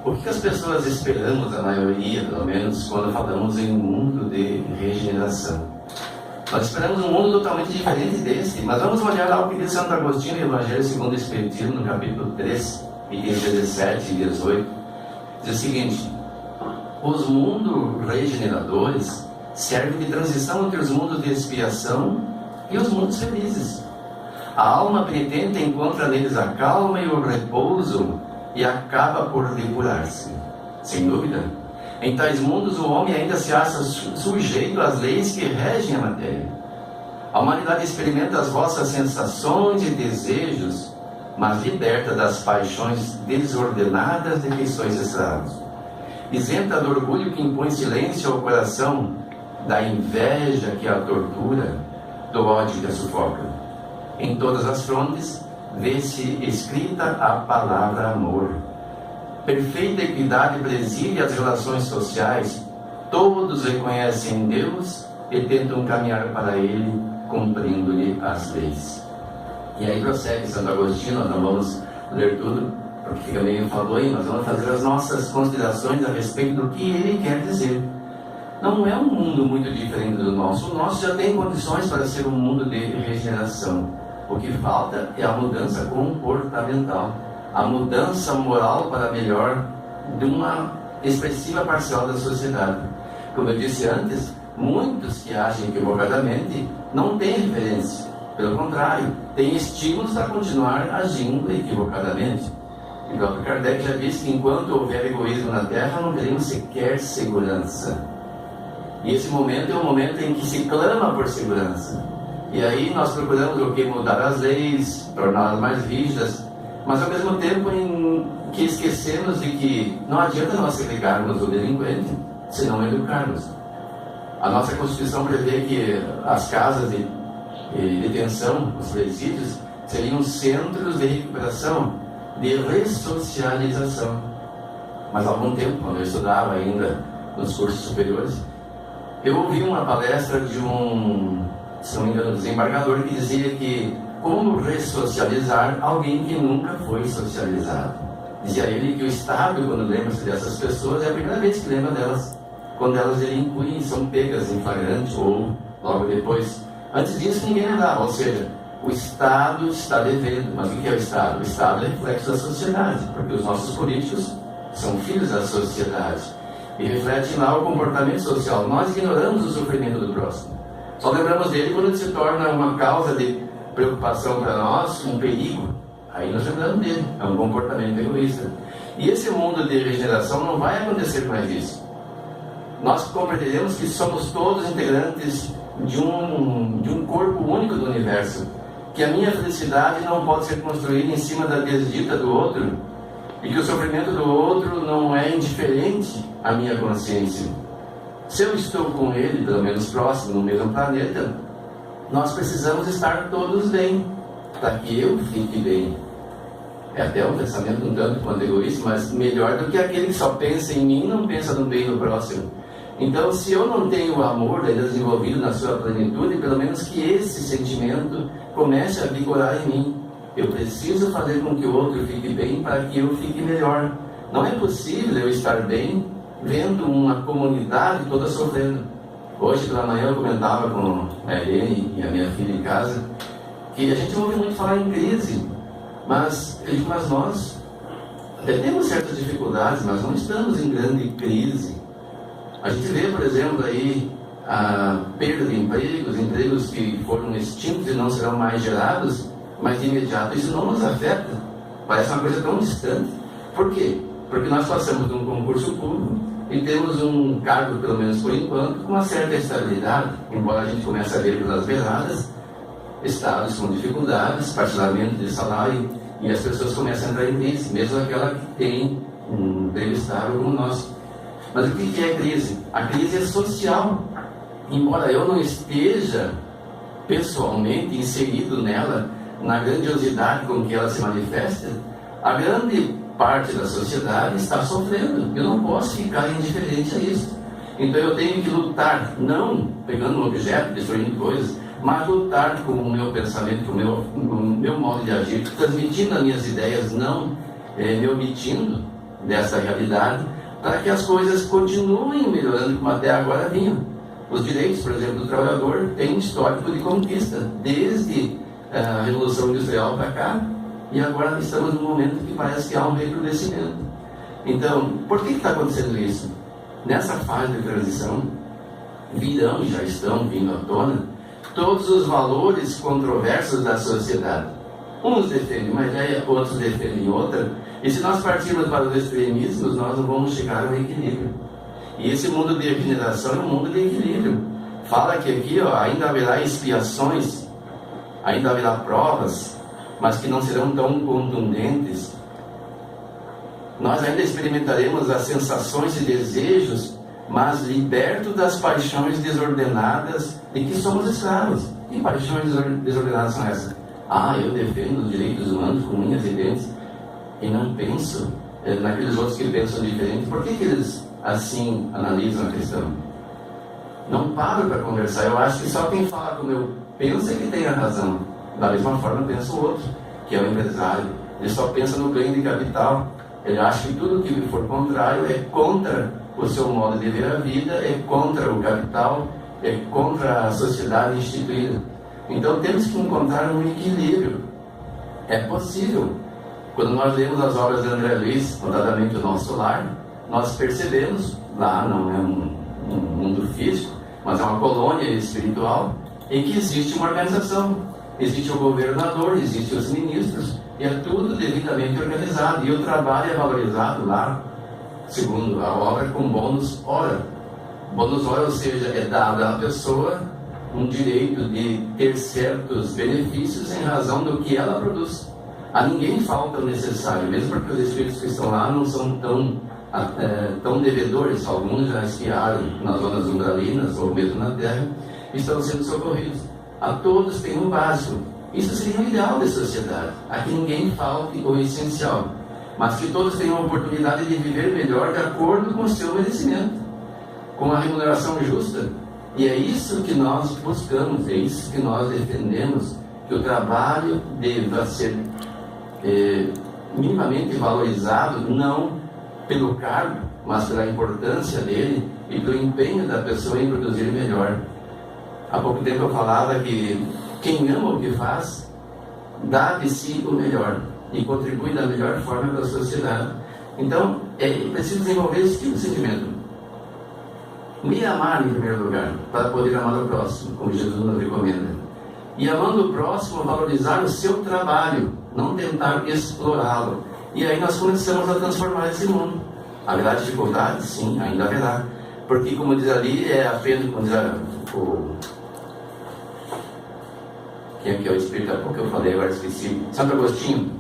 o que as pessoas esperamos, a maioria, pelo menos, quando falamos em um mundo de regeneração? Nós esperamos um mundo totalmente diferente desse, mas vamos olhar lá o que diz Santo Agostinho no Evangelho segundo o Espiritismo, no capítulo 3, itens 17 e 18. Diz o seguinte: os mundos regeneradores servem de transição entre os mundos de expiação e os mundos felizes. A alma penitente encontra neles a calma e o repouso e acaba por depurar-se. Sem dúvida, em tais mundos o homem ainda se acha sujeito às leis que regem a matéria. A humanidade experimenta as vossas sensações e desejos, mas liberta das paixões desordenadas de que sois escravos. Isenta do orgulho que impõe silêncio ao coração, da inveja que a tortura, do ódio que a sufoca. Em todas as frontes vê-se escrita a palavra amor. Perfeita equidade preside as relações sociais. Todos reconhecem Deus e tentam caminhar para Ele, cumprindo-lhe as leis. E aí prossegue Santo Agostinho. Nós não vamos ler tudo, porque fica meio enfadonho. Nós vamos fazer as nossas considerações a respeito do que ele quer dizer. Não é um mundo muito diferente do nosso. O nosso já tem condições para ser um mundo de regeneração. O que falta é a mudança comportamental, a mudança moral para melhor de uma expressiva parcela da sociedade. Como eu disse antes, muitos que agem equivocadamente não têm referência. Pelo contrário, têm estímulos a continuar agindo equivocadamente. E o próprio Kardec já disse que enquanto houver egoísmo na Terra, não teremos sequer segurança. E esse momento é um momento em que se clama por segurança. E aí nós procuramos o que? Mudar as leis, torná-las mais rígidas, mas ao mesmo tempo em que esquecemos de que não adianta nós segregarmos o delinquente se não educarmos. A nossa Constituição prevê que as casas de detenção, os presídios, seriam centros de recuperação, de ressocialização. Mas há algum tempo, quando eu estudava ainda nos cursos superiores, eu ouvi uma palestra de se não me engano, desembargador, que dizia que como ressocializar alguém que nunca foi socializado. Dizia ele que o Estado, quando lembra-se dessas pessoas, é a primeira vez que lembra delas, quando elas delinquem, são pegas em flagrante ou logo depois. Antes disso, ninguém lembrava, ou seja, o Estado está devendo. Mas o que é o Estado? O Estado é reflexo da sociedade, porque os nossos políticos são filhos da sociedade e refletem lá o comportamento social. Nós ignoramos o sofrimento do próximo. Só lembramos dele quando ele se torna uma causa de preocupação para nós, um perigo. Aí nós lembramos dele. É um comportamento egoísta. E esse mundo de regeneração não vai acontecer mais isso. Nós compreendemos que somos todos integrantes de um corpo único do universo. Que a minha felicidade não pode ser construída em cima da desdita do outro. E que o sofrimento do outro não é indiferente à minha consciência. Se eu estou com ele, pelo menos próximo, no mesmo planeta, nós precisamos estar todos bem, para que eu fique bem. É até um pensamento um tanto quanto egoísta, mas melhor do que aquele que só pensa em mim e não pensa no bem do próximo. Então, se eu não tenho o amor desenvolvido na sua plenitude, pelo menos que esse sentimento comece a vigorar em mim. Eu preciso fazer com que o outro fique bem para que eu fique melhor. Não é possível eu estar bem vendo uma comunidade toda sofrendo. Hoje pela manhã eu comentava com a Helene e a minha filha em casa que a gente ouve muito falar em crise, mas nós até temos certas dificuldades, mas não estamos em grande crise. A gente vê, por exemplo, aí a perda de empregos, empregos que foram extintos e não serão mais gerados, mas de imediato isso não nos afeta. Parece uma coisa tão distante. Por quê? Porque nós passamos de um concurso público e temos um cargo, pelo menos por enquanto, com uma certa estabilidade, embora a gente comece a ver pelas beiradas estados com dificuldades, parcelamento de salário, e as pessoas começam a entrar em crise, mesmo aquela que tem um emprego estável como o nosso. Mas o que é crise? A crise é social. Embora eu não esteja pessoalmente inserido nela, na grandiosidade com que ela se manifesta, a grande parte da sociedade está sofrendo. Eu não posso ficar indiferente a isso. Então eu tenho que lutar, não pegando um objeto, destruindo coisas, mas lutar com o meu pensamento, com o meu modo de agir, transmitindo as minhas ideias, não me omitindo dessa realidade, para que as coisas continuem melhorando como até agora vinham. Os direitos, por exemplo, do trabalhador têm um histórico de conquista, desde a Revolução Industrial para cá, e agora estamos num momento que parece que há um recrudescimento. Então, por que está acontecendo isso? Nessa fase de transição, virão e já estão vindo à tona todos os valores controversos da sociedade. Uns defendem uma ideia, outros defendem outra, e se nós partirmos para os extremismos, nós não vamos chegar ao equilíbrio. E esse mundo de regeneração é um mundo de equilíbrio. Fala que aqui ainda haverá expiações, ainda haverá provas, mas que não serão tão contundentes. Nós ainda experimentaremos as sensações e desejos, mas libertos das paixões desordenadas de que somos escravos. Que paixões desordenadas são essas? Eu defendo os direitos humanos com unhas e dentes e não penso naqueles outros que pensam diferente. Por que eles assim analisam a questão? Não paro para conversar. Eu acho que só quem fala como eu penso é que tem a razão. Da mesma forma pensa o outro, que é o empresário. Ele só pensa no ganho de capital. Ele acha que tudo que for contrário é contra o seu modo de ver a vida, é contra o capital, é contra a sociedade instituída. Então temos que encontrar um equilíbrio. É possível. Quando nós lemos as obras de André Luiz, notadamente o Nosso Lar, nós percebemos, lá não é um mundo físico, mas é uma colônia espiritual, em que existe uma organização. Existe o governador, existem os ministros, e é tudo devidamente organizado. E o trabalho é valorizado lá, segundo a obra, com bônus hora. Bônus hora, ou seja, é dado à pessoa um direito de ter certos benefícios em razão do que ela produz. A ninguém falta o necessário, mesmo porque os espíritos que estão lá não são tão devedores. Alguns já espiaram nas zonas umbralinas ou mesmo na terra, e estão sendo socorridos. A todos tem um básico. Isso seria o ideal da sociedade. A que ninguém falte o essencial, mas que todos tenham a oportunidade de viver melhor de acordo com o seu merecimento, com a remuneração justa. E é isso que nós buscamos, é isso que nós defendemos, que o trabalho deva ser minimamente valorizado, não pelo cargo, mas pela importância dele e pelo empenho da pessoa em produzir melhor. Há pouco tempo eu falava que quem ama o que faz, dá de si o melhor e contribui da melhor forma para a sociedade. Então, é preciso desenvolver esse tipo de sentimento. Me amar em primeiro lugar, para poder amar o próximo, como Jesus nos recomenda. E amando o próximo, valorizar o seu trabalho, não tentar explorá-lo. E aí nós começamos a transformar esse mundo. Haverá dificuldade? Sim, ainda haverá. Porque, como diz ali, é apenas, como diz quem é que é o Espírito? Há pouco que eu falei, agora esqueci. Santo Agostinho,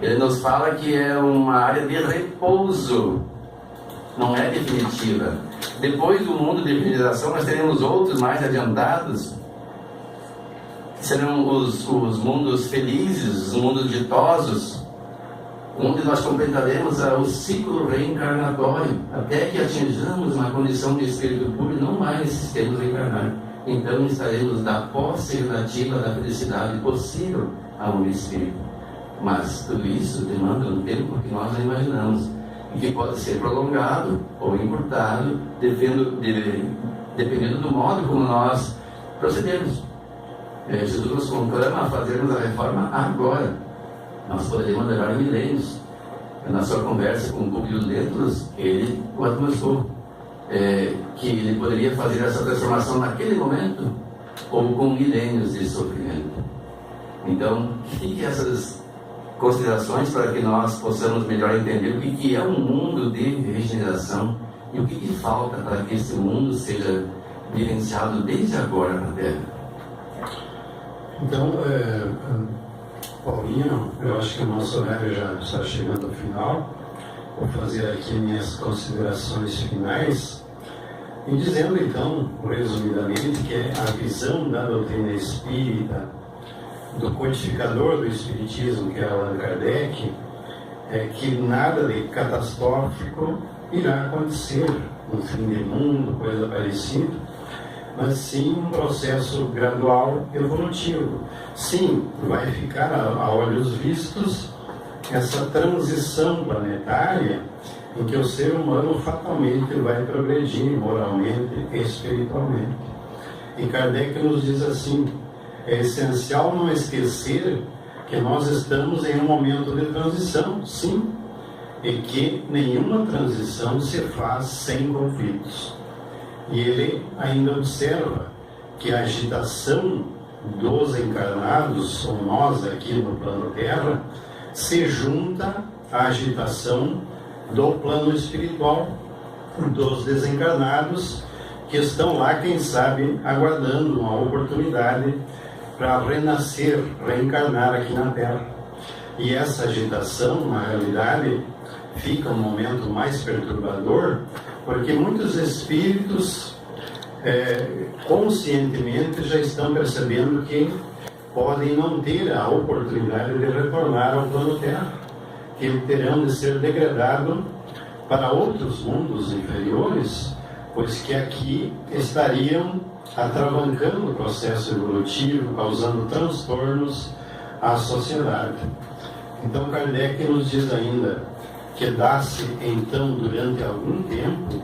ele nos fala que é uma área de repouso, não é definitiva. Depois do mundo de regeneração, nós teremos outros mais adiantados, que serão os mundos felizes, os mundos ditosos, onde nós completaremos o ciclo reencarnatório, até que atinjamos uma condição de espírito puro, não mais necessitemos reencarnar. Então estaremos da posse relativa da felicidade possível ao espírito. Mas tudo isso demanda um tempo que nós não imaginamos, e que pode ser prolongado ou encurtado, dependendo do modo como nós procedemos. Jesus nos conclama a fazermos a reforma agora. Nós poderemos levar milênios. Na sua conversa com o Públio Lentulus, ele o admoestou. que ele poderia fazer essa transformação naquele momento ou com milênios de sofrimento. Então, fique essas considerações para que nós possamos melhor entender o que é um mundo de regeneração e o que falta para que esse mundo seja vivenciado desde agora na Terra. Então, Paulinho, eu acho que o nosso horário já está chegando ao final. Vou fazer aqui minhas considerações finais e dizendo então, resumidamente, que a visão da doutrina espírita, do codificador do Espiritismo, que é Allan Kardec, é que nada de catastrófico irá acontecer, um fim de mundo, coisa parecida, mas sim um processo gradual evolutivo. Sim, vai ficar a olhos vistos essa transição planetária em que o ser humano fatalmente vai progredir moralmente e espiritualmente. E Kardec nos diz assim: é essencial não esquecer que nós estamos em um momento de transição, sim, e que nenhuma transição se faz sem conflitos. E ele ainda observa que a agitação dos encarnados, ou nós aqui no plano Terra, se junta à agitação do plano espiritual dos desencarnados, que estão lá, quem sabe, aguardando uma oportunidade para renascer, reencarnar aqui na Terra. E essa agitação, na realidade, fica um momento mais perturbador, porque muitos espíritos conscientemente já estão percebendo que podem não ter a oportunidade de retornar ao plano Terra, que terão de ser degradados para outros mundos inferiores, pois que aqui estariam atravancando o processo evolutivo, causando transtornos à sociedade. Então Kardec nos diz ainda que dá-se então durante algum tempo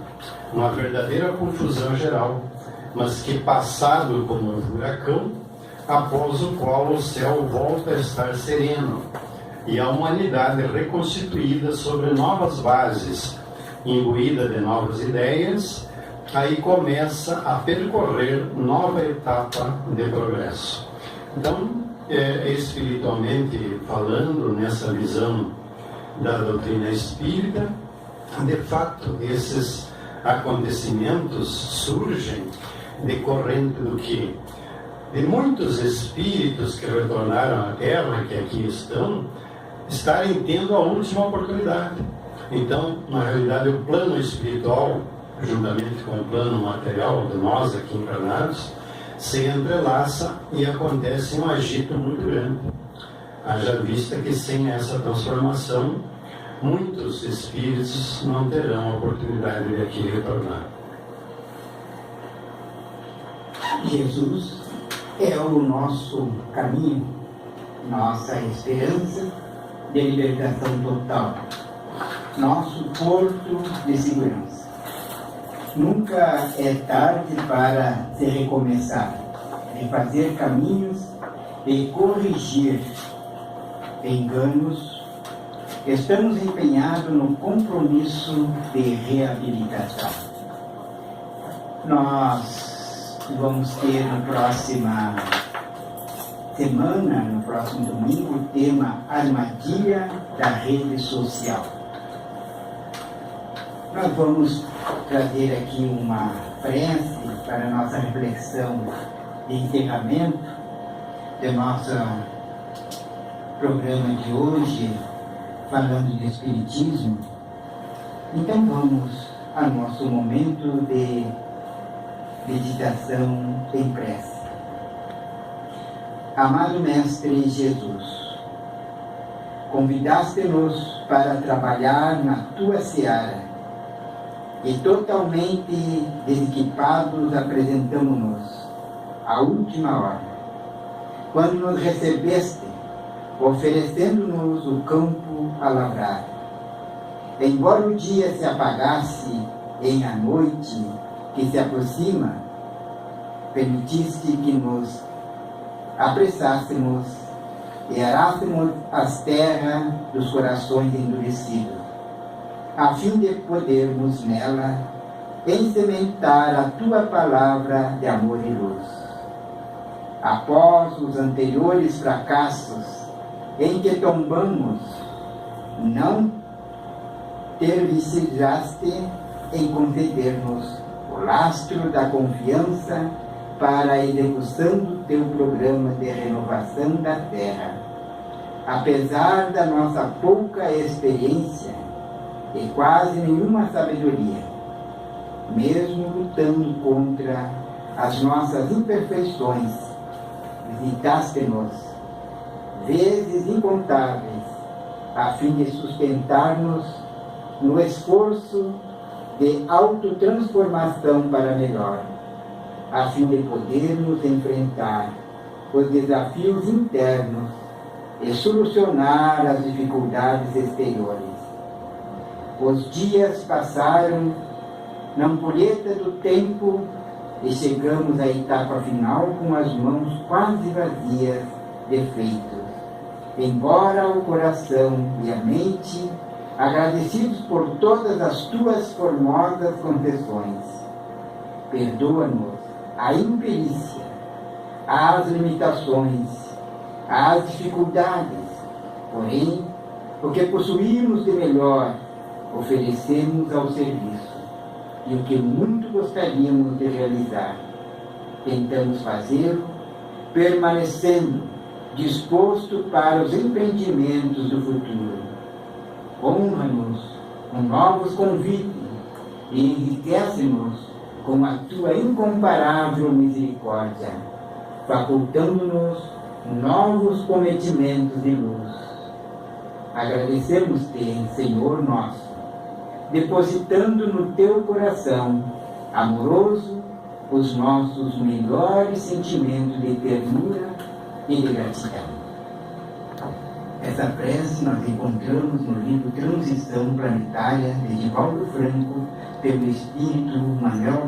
uma verdadeira confusão geral, mas que passado como um furacão, após o qual o céu volta a estar sereno e a humanidade reconstituída sobre novas bases, imbuída de novas ideias, aí começa a percorrer nova etapa de progresso. Então, espiritualmente falando, nessa visão da doutrina espírita, de fato, esses acontecimentos surgem decorrente do que? De muitos espíritos que retornaram à Terra, que aqui estão, estarem tendo a última oportunidade. Então, na realidade, o plano espiritual, juntamente com o plano material de nós aqui encarnados, se entrelaça e acontece um agito muito grande. Haja vista que sem essa transformação, muitos espíritos não terão a oportunidade de aqui retornar. Jesus é o nosso caminho, nossa esperança de libertação total, nosso porto de segurança. Nunca é tarde para se recomeçar, de fazer caminhos, de corrigir enganos. Estamos empenhados no compromisso de reabilitação. Nós vamos ter na próxima semana, no próximo domingo, o tema Armadilha da Rede Social. Nós vamos trazer aqui uma prece para a nossa reflexão de encerramento do nosso programa de hoje, falando de Espiritismo. Então vamos ao nosso momento de meditação em prece. Amado Mestre Jesus, convidaste-nos para trabalhar na tua seara e totalmente desequipados apresentamos-nos à última hora, quando nos recebeste, oferecendo-nos o campo a lavrar. Embora o dia se apagasse em a noite que se aproxima, permitiste que nos apressássemos e arássemos as terras dos corações endurecidos, a fim de podermos nela em sementar a tua palavra de amor e luz. Após os anteriores fracassos em que tombamos, não tervicejaste em conceder-nos o lastro da confiança para a execução do teu programa de renovação da terra. Apesar da nossa pouca experiência e quase nenhuma sabedoria, mesmo lutando contra as nossas imperfeições, visitaste-nos vezes incontáveis, a fim de sustentar-nos no esforço de autotransformação para melhor, a fim de podermos enfrentar os desafios internos e solucionar as dificuldades exteriores. Os dias passaram na ampulheta do tempo e chegamos à etapa final com as mãos quase vazias de feitos, embora o coração e a mente agradecidos por todas as tuas formosas concessões. Perdoa-nos a imperícia, as limitações, as dificuldades, porém, o que possuímos de melhor, oferecemos ao serviço, e o que muito gostaríamos de realizar, tentamos fazê-lo, permanecendo disposto para os empreendimentos do futuro. Honra-nos com novos convites e enriquece-nos com a tua incomparável misericórdia, facultando-nos novos cometimentos de luz. Agradecemos-te, Senhor nosso, depositando no teu coração amoroso os nossos melhores sentimentos de ternura e de gratidão. Essa prece nós encontramos no livro Transição Planetária, de Divaldo Franco, pelo Espírito Manuel